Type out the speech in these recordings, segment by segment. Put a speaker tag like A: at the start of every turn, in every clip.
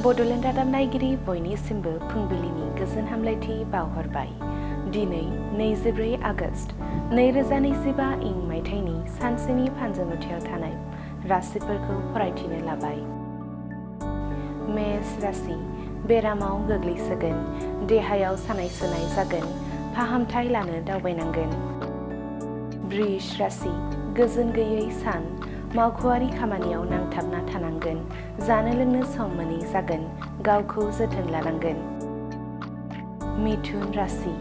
A: बड'लेण्ड रादाब नायगिरि बयनिसिमबो फुंबिलिनि गोजोन हामलायथि बावहरबाय। दिनै 24 आगस्ट 2025 इं मायथाइनि सानसेनि फानजामुथियाव थानाय राशिफोरखौ फरायथिनो लाबाय। मेष राशि बेरामाव गोग्लैसोगोन, देहायाव सानाय सुनाय जागोन, फाहामथाय लानो दावबायनांगोन। वृष राशि गोजोन गैयै सान, मावख'आरि खामानियाव नांथाबना थानांगोन, जानो लोंनो सम मोनै जागोन, गावखौ जोथोन लानांगोन। मिथुन राशि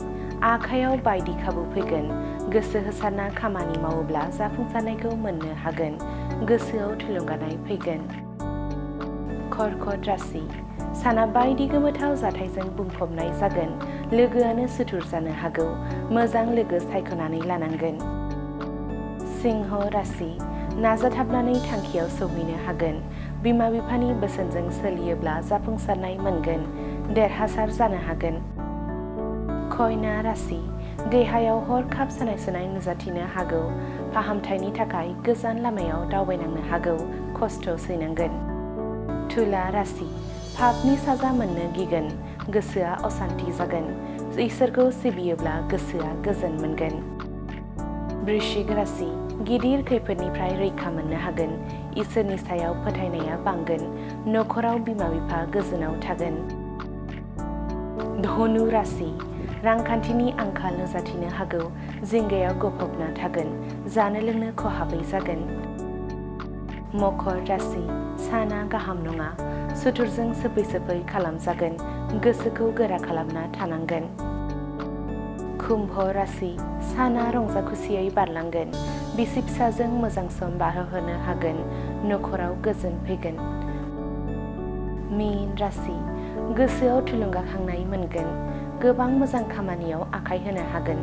A: आखायाव बायदि खाबु फैगोन, गोसो होसारना खामानि मावोब्ला जाफुंसारनायखौ मोननो हागोन, गोसोआव थुलुंगानाय फैगोन। कर्कट राशि साना बायदि गोमोथाव जाथायजों बुंफबनाय जागोन, लोगोआनो सुथुर जानो हागौ, मोजां लोगो सायख'नानै लानांगोन। सिंह राशि नाजाथाबनानै थांखियाव सौहैनो हागोन, बिमा बिफानि बोसोनजों सोलियोब्ला जाफुंसारनाय मोनगोन, देरहासार जानो हागोन। कन्या राशि देहायाव हरखाब सानाय सुनाय नुजाथिनो हागौ, फाहामथायनि थाखाय गोजान लामायाव दावबायनांनो हागौ, खस्थ' सैनांगोन। तुला राशि पापनि साजा मोननो गिगोन, गोसोआ असान्ति जागोन, इसोरखौ सिबियोब्ला गोसोआ गोजोन मोनगोन। वृश्चिक राशि गिदिर खैफोदनिफ्राय रैखा मोननो हागोन, इसोरनि सायाव फोथायनाया बांगोन, नखराव बिमा बिफा गोजोनाव थागोन। धनु राशि रांखान्थिनि आंखाल नुजाथिनो हागौ, जिंगायाव गफबना थागोन, जानो लोंनो खहाबै जागोन। मकर राशि साना गाहाम नङा, सुथुरजों सोफै खालामजागोन, गोसोखौ गोरा खालामना थानांगोन। कुम्भ राशि साना रंजा खुसियै बारलांगोन, बिसि फिसाजों मोजां सम बारहोहोनो हागोन, नखराव गोजोन फैगोन। मीन राशि गोसोआव थुलुंगाखांनाय मोनगोन, गोबां मोजां खामानियाव आखाइ होनो हागोन,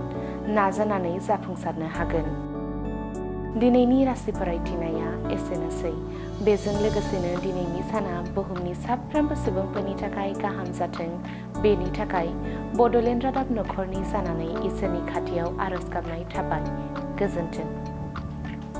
A: नाजानानै जाफुंसारनो हागोन। दिनैनि राशि फरायथिनाया एसेनोसै। बेजों लोगोसेनो दिनैनि साना बुहुमनि साफ्रोमबो सुबुंफोरनि थाखाय गाहाम जाथों, बेनि थाखाय बड'लेण्ड रादाब नखरनि जानानै इसोरनि खाथियाव आरज गाबनाय थाबाय। गोजोन्थों।